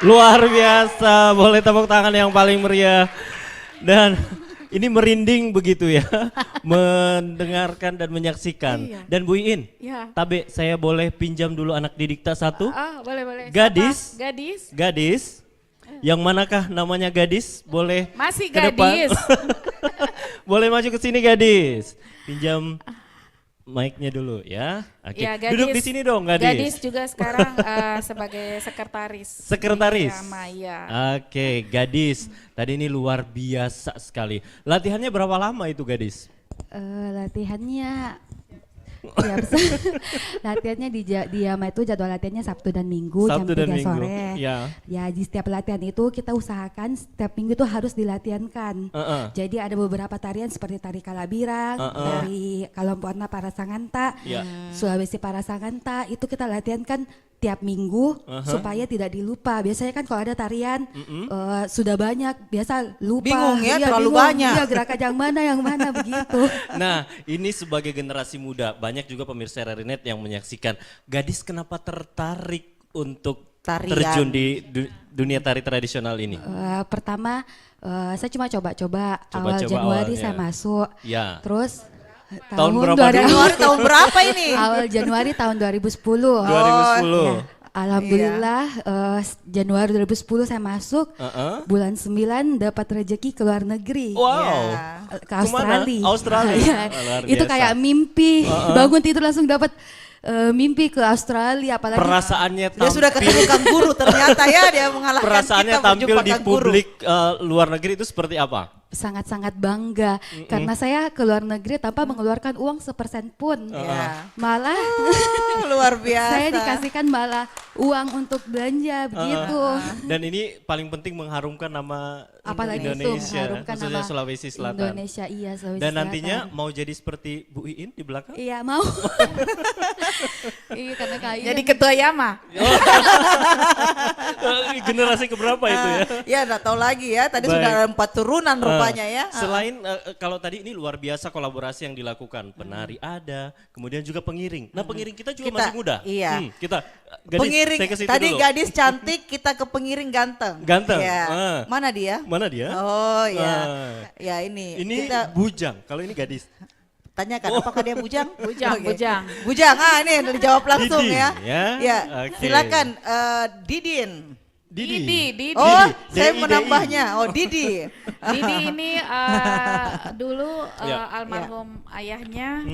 Luar biasa, boleh tepuk tangan yang paling meriah. Dan ini merinding begitu ya, mendengarkan dan menyaksikan. Iya. Dan Bu Iin, Ya. Tabe saya boleh pinjam dulu anak didikta satu? Boleh. Gadis. Siapa? Gadis. Gadis, yang manakah namanya gadis? Boleh Masih ke depan? gadis. Boleh maju ke sini gadis. Pinjam mic-nya dulu ya. Oke. Ya, gadis. Duduk di sini dong gadis. Gadis juga sekarang sebagai sekretaris. Sekretaris. Iya, Maya. Oke, gadis. Tadi ini luar biasa sekali. Latihannya berapa lama itu gadis? Latihannya ya, latihannya di Yama itu jadwal latihannya Sabtu dan Minggu Sabtu jam dan 3 Minggu, sore. ya. Ya, di setiap latihan itu kita usahakan setiap minggu itu harus dilatihankan. Jadi ada beberapa tarian seperti tari Kalabirang, dari Kalomporna Parasanganta, Ya. Sulawesi Parasanganta, itu kita latihankan tiap minggu supaya tidak dilupa. Biasanya kan kalau ada tarian sudah banyak, biasa lupa. Bingung ya, Iya, terlalu bingung. banyak. Iya, gerakan yang mana begitu. Nah, ini sebagai generasi muda, banyak juga pemirsa Rarinet yang menyaksikan. Gadis kenapa tertarik untuk Tarian. terjun di dunia tari tradisional ini? Pertama saya cuma coba-coba awal Coba-coba Januari awalnya. saya masuk. Ya. Terus Tahun berapa dulu? Januari tahun berapa ini? Awal Januari tahun 2010. 2010. Alhamdulillah Januari 2010 saya masuk. Bulan 9 dapat rezeki ke luar negeri. Wow. Ke Kemana? Australia. Australia. Iya. Luar Itu biasa. kayak mimpi. Bangun tidur langsung dapat mimpi ke Australia, apalagi Perasaannya Dia sudah ketemu kanguru ternyata ya, dia mengalahkan perasaannya kita tampil berjumpa di kanguru. publik luar negeri itu seperti apa? sangat-sangat bangga karena saya ke luar negeri tanpa mengeluarkan uang sepersen pun. Ya. Malah Luar biasa. saya dikasihkan malah uang untuk belanja begitu. Dan ini paling penting mengharumkan nama Apalagi itu Indonesia, mengharumkan khususnya nama Sulawesi Selatan. Indonesia, iya Sulawesi Dan Selatan. nantinya mau jadi seperti Bu Iin di belakang? Iya mau. Iya karena kayak Jadi ketua Yama. Generasi keberapa itu ya? Ya enggak tahu lagi ya, tadi Baik. sudah ada 4 turunan rupanya ya. Selain kalau tadi ini luar biasa kolaborasi yang dilakukan, penari ada, kemudian juga pengiring. Nah pengiring kita juga masih muda. Iya. Kita gadis, Pengiring saya ke situ tadi dulu. gadis cantik, kita ke pengiring ganteng. Ganteng, Iya. Mana dia? Mana dia? Oh ya. Ah. Ya ini. Ini kita bujang, kalau ini gadis. tanyakan apakah dia bujang? Bujang, Oke. bujang. Bujang. Ini dijawab langsung Didin, ya. ya. Oke. Silakan Didin. Didi. Oh, Didi. saya D-I-D-I. menambahnya. Oh, Didi. Didi ini dulu Ya. almarhum ayahnya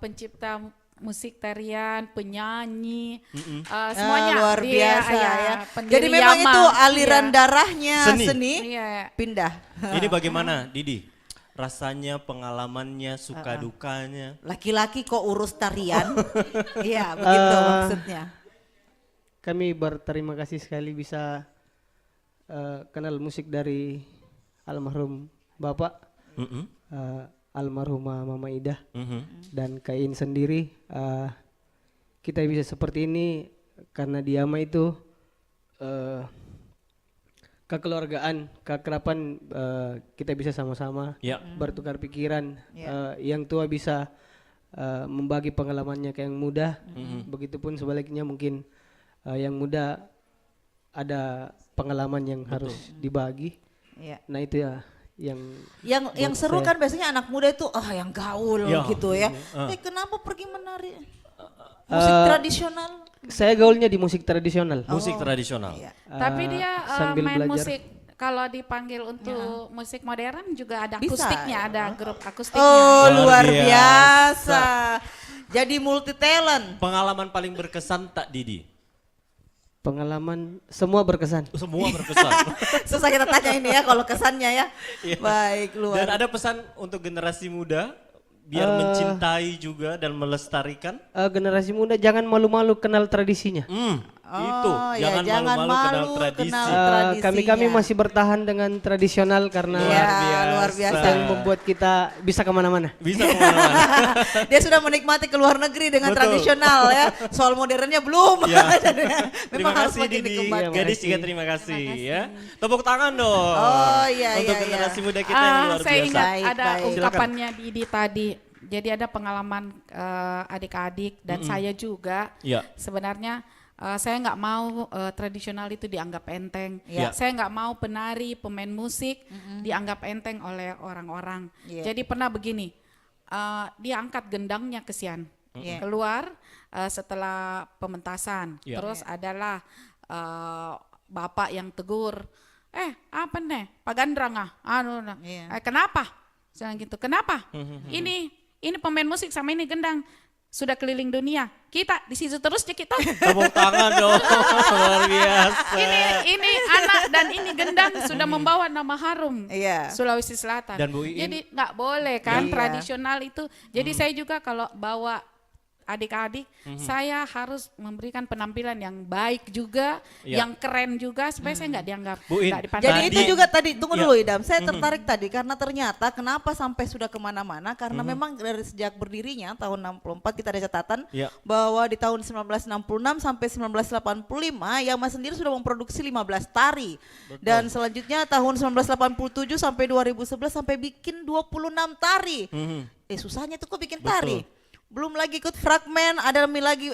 pencipta musik tarian, penyanyi, semuanya luar dia, biasa ya. pendiri Jadi memang Yama. itu aliran Iya. darahnya Seni. seni, Iya. pindah. Ini bagaimana Didi? Rasanya, pengalamannya, suka dukanya. Laki-laki kok urus tarian? Iya, begitu maksudnya. Kami berterima kasih sekali bisa kenal musik dari almarhum Bapak, almarhumah Mama Ida, dan Kain sendiri. Kita bisa seperti ini karena di Yama itu kekeluargaan, keakraban, kita bisa sama-sama Ya. bertukar pikiran. Yang tua bisa membagi pengalamannya ke yang muda, begitupun sebaliknya mungkin yang muda ada pengalaman yang harus dibagi. Iya. Nah itu ya Yang seru kan biasanya anak muda itu yang gaul Ya. gitu ya. Kenapa pergi menari musik tradisional? saya gaulnya di musik tradisional. Musik tradisional. Iya. Tapi dia sambil main belajar. musik kalau dipanggil untuk musik modern juga ada Bisa, akustiknya, ada grup akustiknya. Oh, Luar luar biasa. biasa. Jadi multi talent. Pengalaman paling berkesan tak Didi? Pengalaman semua berkesan. Semua berkesan. Susah kita tanya ini ya kalau kesannya ya. Iya. Baik, Dan luar. ada pesan untuk generasi muda biar mencintai juga dan melestarikan. Generasi muda jangan malu-malu kenal tradisinya. Itu ya, jangan malu-malu kenal tradisi. kenal tradisinya. Kami masih bertahan dengan tradisional karena Ya, luar biasa. yang membuat kita bisa kemana-mana. Bisa kemana-mana. Dia sudah menikmati ke luar negeri dengan Betul. tradisional ya. Soal modernnya belum. Ya. Jadi, Terima memang harus kasih makin Didi. dikembangkan. Gadis juga terima kasih ya. Tepuk tangan dong. Oh, iya, Untuk iya, generasi iya. muda kita yang luar Saya biasa. ingat Baik, ada baik. ungkapannya Didi tadi. Jadi ada pengalaman adik-adik dan saya juga. Iya. Sebenarnya saya nggak mau tradisional itu dianggap enteng. Iya. Saya nggak mau penari, pemain musik dianggap enteng oleh orang-orang. Iya. Jadi pernah begini, dia angkat gendangnya kesian, Iya. keluar setelah pementasan. Iya. Terus adalah bapak yang tegur, apa nih, Pak Gandrang nah. Iya. Kenapa? Saya gitu, kenapa? Ini pemain musik sama ini gendang. Sudah keliling dunia, kita di situ terus ya kita. Tepuk tangan dong, luar biasa. Ini anak dan ini gendang sudah membawa nama harum Iya. Sulawesi Selatan. Dan Bu Iin- Jadi nggak boleh kan Iya. tradisional itu. Jadi saya juga kalau bawa adik-adik, saya harus memberikan penampilan yang baik juga, Iya. yang keren juga supaya saya nggak dianggap Bu Iin, nggak dipandang. Jadi Tadi- itu juga tadi, tunggu Iya. dulu Idam, saya tertarik tadi karena ternyata kenapa sampai sudah kemana-mana, karena memang dari sejak berdirinya tahun 64 kita ada catatan Iya. bahwa di tahun 1966 sampai 1985 Yama sendiri sudah memproduksi 15 tari. Dan selanjutnya tahun 1987 sampai 2011 sampai bikin 26 tari. Susahnya tuh kok bikin tari. Belum lagi ikut fragmen, ada lagi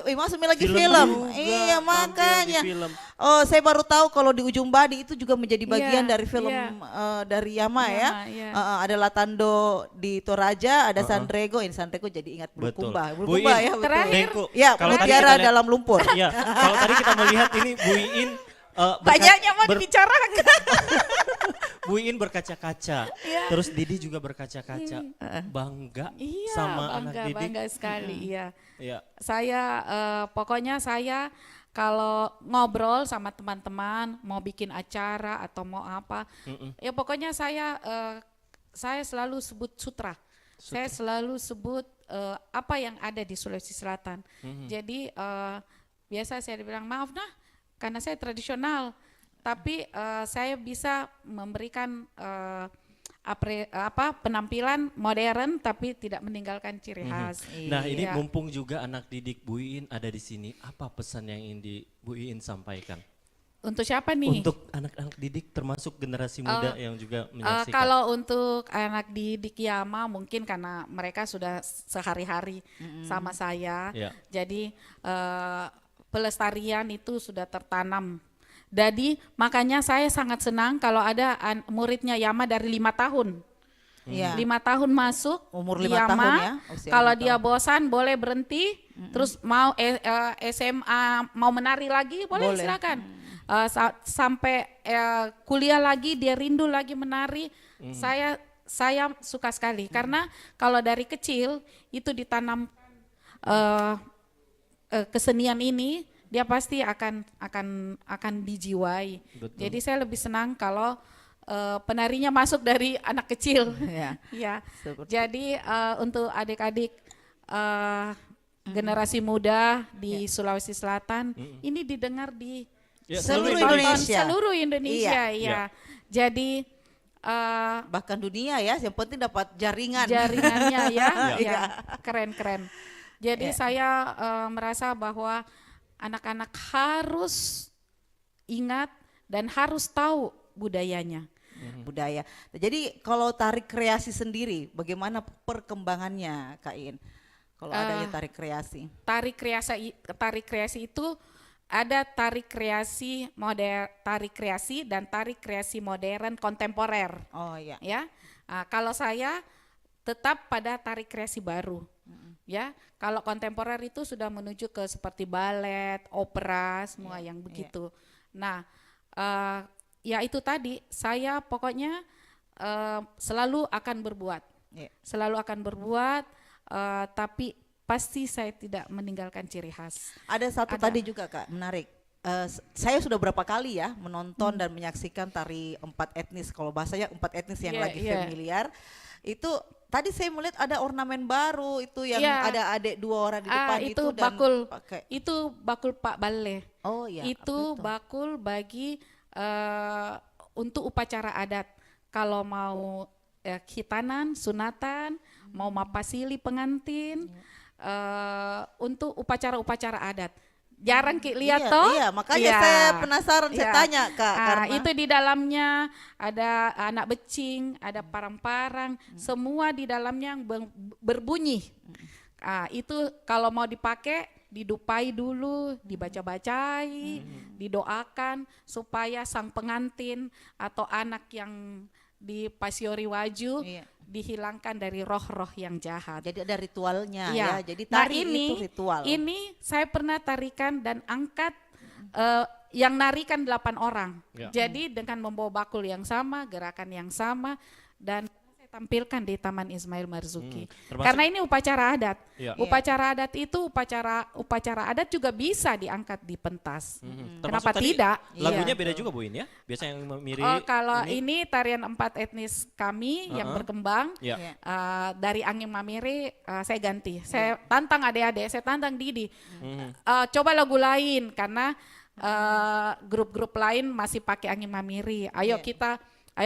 film. Iya makanya. di film. Oh, saya baru tahu kalau di Ujung Badi itu juga menjadi bagian Iya, dari film iya. dari Yama ya. Iya. Ada Latando di Toraja, ada Sandrego. Ini Sandrego jadi ingat Betul. Bulukumba. Bu Bulukumba Iin, ya betul. Terakhir. Tengku, Ya, kalau tadi mutiara kita lihat- dalam lumpur. Iya, kalau tadi kita melihat ini Bu Iin Banyaknya mau dibicarakan. Bu Iin berkaca-kaca, terus Didi juga berkaca-kaca, bangga Iya, sama anak bangga, Didi. bangga sekali. Iya. Iya. Saya pokoknya saya kalau ngobrol sama teman-teman mau bikin acara atau mau apa, ya pokoknya saya selalu sebut sutra. Saya selalu sebut apa yang ada di Sulawesi Selatan. Jadi biasa saya bilang maaf nah, karena saya tradisional, tapi saya bisa memberikan penampilan modern tapi tidak meninggalkan ciri khas. Nah ini Iya. mumpung juga anak didik Bu Iin ada di sini, apa pesan yang ingin Bu Iin sampaikan? Untuk siapa nih? Untuk anak-anak didik termasuk generasi muda yang juga menyaksikan. Kalau untuk anak didik Yama mungkin karena mereka sudah sehari-hari sama saya, Iya. jadi pelestarian itu sudah tertanam. Jadi makanya saya sangat senang kalau ada muridnya Yama dari 5 tahun. Iya. 5 tahun masuk Umur di 5 Yama, tahun ya, usia kalau 5 dia bosan boleh berhenti, terus mau SMA mau menari lagi boleh. Silakan. Sampai kuliah lagi dia rindu lagi menari. Saya suka sekali karena kalau dari kecil itu ditanam kesenian ini dia pasti akan dijiwai. Betul. Jadi saya lebih senang kalau penarinya masuk dari anak kecil. Iya. Ya. Seperti- Jadi untuk adik-adik generasi muda di Sulawesi Selatan ini didengar di Ya, seluruh ditonton Indonesia. seluruh Indonesia. Iya. Jadi Bahkan dunia ya, yang penting dapat jaringan. jaringannya ya, Iya. ya keren-keren. Jadi saya merasa bahwa anak-anak harus ingat dan harus tahu budayanya. Budaya. Jadi kalau tari kreasi sendiri, bagaimana perkembangannya Kak In? Kalau adanya tari kreasi. Tari kreasi itu ada tari kreasi dan tari kreasi modern kontemporer. Oh iya. Ya, kalau saya tetap pada tari kreasi baru. Ya, kalau kontemporer itu sudah menuju ke seperti balet, opera, semua yang begitu. Nah, ya itu tadi saya pokoknya selalu akan berbuat, Iya. selalu akan berbuat, tapi pasti saya tidak meninggalkan ciri khas. Ada satu Ada. tadi juga Kak, menarik. Saya sudah berapa kali ya menonton dan menyaksikan tari 4 etnis, kalau bahasanya 4 etnis yang Iya, lagi iya. familiar. Itu tadi saya melihat ada ornamen baru itu yang Iya. ada adik 2 orang di depan itu itu dan bakul, pakai. itu bakul Pak Balle. Oh iya. Itu bakul bagi untuk upacara adat. Kalau mau khitanan, sunatan, mau mapasili pengantin, untuk upacara-upacara adat. Jarang Ki lihat Iya, toh? iya, makanya Iya. saya penasaran, saya Iya. tanya Kak, karena itu di dalamnya ada anak becing, ada parang-parang, semua di dalamnya yang berbunyi. Itu kalau mau dipakai didupai dulu, dibaca-bacai, didoakan supaya sang pengantin atau anak yang dipasiori waju Iya. dihilangkan dari roh-roh yang jahat. Jadi ada ritualnya Iya. ya. Jadi Nah, tari itu ritual. Ini saya pernah tarikan dan angkat yang narikan 8 orang. Ya. Jadi dengan membawa bakul yang sama, gerakan yang sama, dan saya tampilkan di Taman Ismail Marzuki. Termasuk- Karena ini upacara adat. Ya. Upacara adat itu upacara adat juga bisa diangkat di pentas. Kenapa Termasuk tadi tidak? Lagunya Iya. beda juga Bu In ya? Biasa yang mirip Kalau ini tarian 4 etnis kami yang berkembang. Ya. Iya. Dari Angin Mamiri saya ganti. Saya tantang adik-adik, saya tantang Didi. Coba lagu lain karena grup-grup lain masih pakai Angin Mamiri. Ayo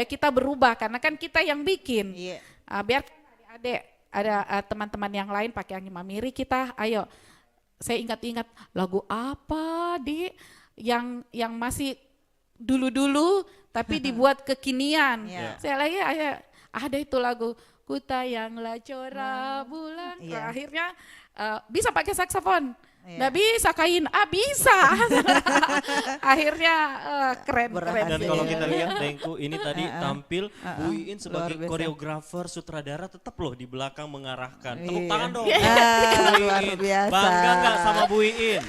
kita berubah karena kan kita yang bikin. Iya. Biar adik-adik ada teman-teman yang lain pakai Angin Mamiri, kita ayo. Saya ingat-ingat lagu apa yang masih dulu-dulu tapi dibuat kekinian. Iya. Saya lagi ada itu lagu Kutayanglah Cora Bulan. Iya. Akhirnya bisa pakai saksofon. Iya. Nggak bisa kain, bisa. Akhirnya keren. Dan Berhasil. kalau Iya. kita lihat Tengku ini tadi tampil Bu Iin sebagai Luar biasa. koreografer sutradara tetap loh di belakang mengarahkan. Tepuk Iya. tangan dong. Bu Luar Iin. biasa. Bangga nggak sama Bu Iin?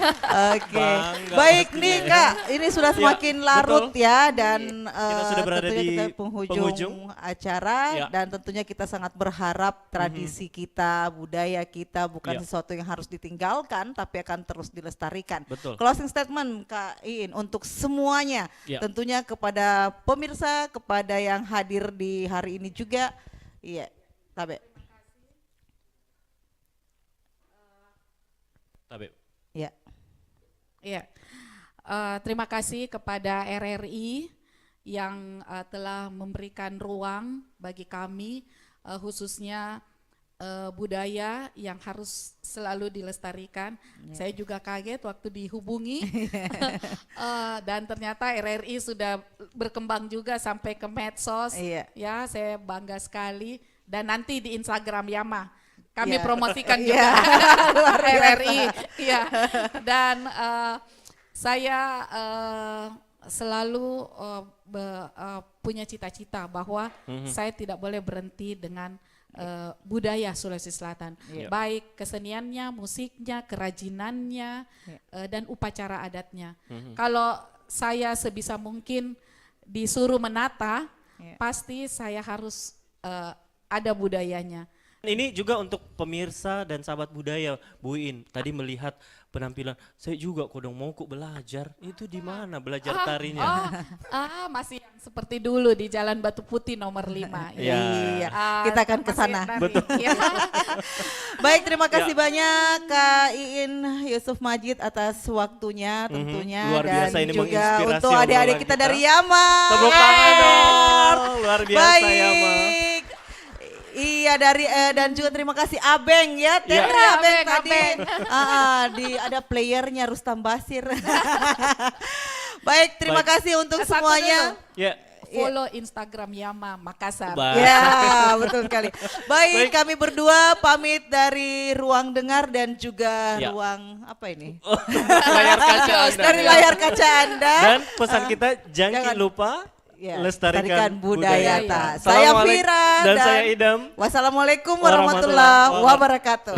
Oke, Bangga baik pastinya nih ya. Kak, ini sudah Ya, semakin larut betul. ya dan Kita sudah berada tentunya di kita penghujung penghujung. acara Ya. dan tentunya kita sangat berharap tradisi kita, budaya kita bukan Ya. sesuatu yang harus ditinggalkan tapi akan terus dilestarikan. Betul. Closing statement Kak Iin untuk semuanya, Ya. tentunya kepada pemirsa, kepada yang hadir di hari ini juga. Iya, Tabe. Tabe. Ya. Iya. Terima kasih kepada RRI yang telah memberikan ruang bagi kami, khususnya budaya yang harus selalu dilestarikan. Saya juga kaget waktu dihubungi dan ternyata RRI sudah berkembang juga sampai ke medsos. Iya. Ya, saya bangga sekali. Dan nanti di Instagram Yama kami Iya. promosikan Iya. juga Luar biasa. RRI. Iya. Dan saya selalu punya cita-cita bahwa saya tidak boleh berhenti dengan budaya Sulawesi Selatan, baik keseniannya, musiknya, kerajinannya, dan upacara adatnya. Kalau saya sebisa mungkin disuruh menata, pasti saya harus ada budayanya. Ini juga untuk pemirsa dan sahabat budaya, Bu Iin. Tadi melihat penampilan, saya juga kodong mau kok belajar. Itu di mana belajar tarinya? Masih yang seperti dulu di Jalan Batu Putih nomor 5. Iya. Iya, kita akan ke sana. Betul. Baik, terima kasih banyak Kak Iin Yusuf Majid atas waktunya tentunya Luar biasa, dan ini juga menginspirasi untuk adik-adik obrolan kita kita. dari Yama. Tepuk tangan dong, luar biasa Baik. Yama. Iya dan juga terima kasih Abeng ya, Iya. Abeng Abeng, tadi ada playernya Rustam Basir. Baik, terima Baik. kasih untuk Satu semuanya. dulu. Ya, Follow Instagram Yama Makassar. baik. Ya, betul sekali. Baik, kami berdua pamit dari ruang dengar dan juga Ya. ruang apa ini? Layar kaca Anda. Dari layar kaca Anda. Dan pesan kita jangan jangan lupa Ya, lestarikan budaya. budaya. Saya Assalamualaikum. Fira Dan saya Idam. Wassalamualaikum Warahmatullahi warahmatullahi wabarakatuh.